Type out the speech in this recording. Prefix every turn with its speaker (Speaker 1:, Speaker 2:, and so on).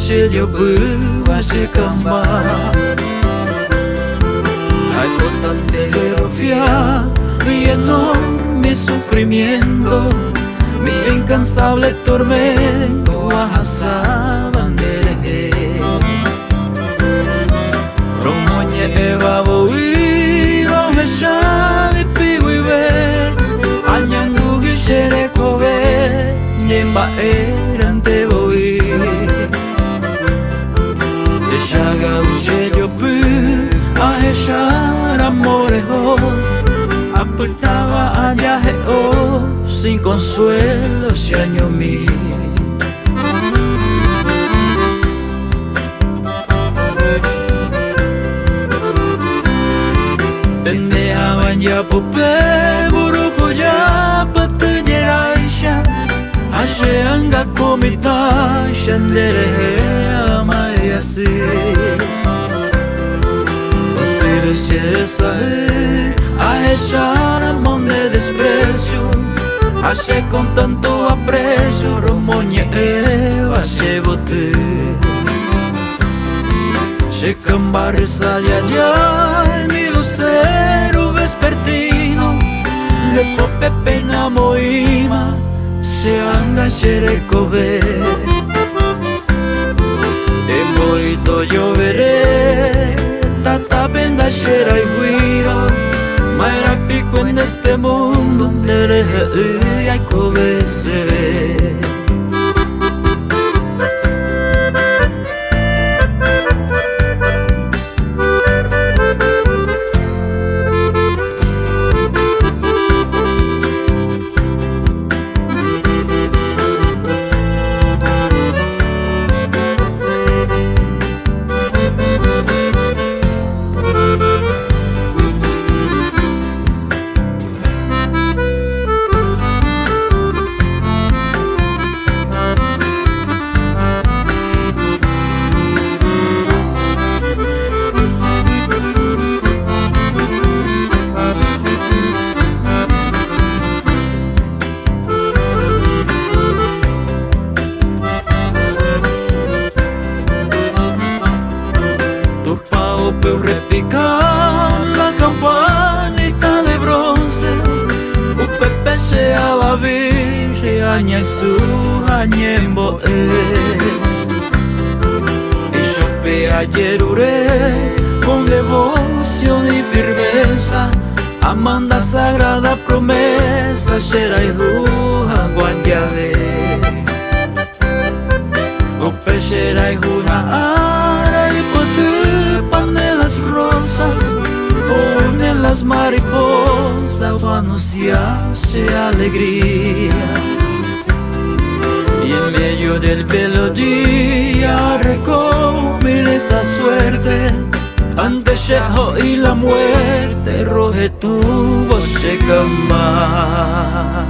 Speaker 1: yo va se camba. Hay tan de fia, mi enorme sufrimiento, mi incansable tormento, ahasaban de Romoñe eva boi, rohe shavi piwive, anyangu gishere kove, nyemba erante boi. Deshaga ushelo pu, aheshar amore ho, apurtaba allá o, sin consuelo se año mi. Pendejaban ya pope, buruko ya patanyeraisha, ashe anga komita, shandere amayasi. Osire shesa aheshar amor de desprecio, ashe con tanto aprecio, romoñe eva se bote. Se cambare salia ya, mi lucero vespertino, le pope pena moima, se anga sherekove. De morito lloveré, tata penda shera y guiro, maera pico en este mundo, nereje y hay kove se ve. Pero repicar la campanita de bronce, un pepe se va virgen, aña su añembo y yo pe ayer uré con devoción y firmeza, amanda sagrada promesa, shera y juja guanyave, upe shera y juja ara y potu de las rosas, ponen las mariposas o anunciarse alegría. Y en medio del belo día recomer esa suerte, ante Sheho y la muerte, roje tu voz se camba.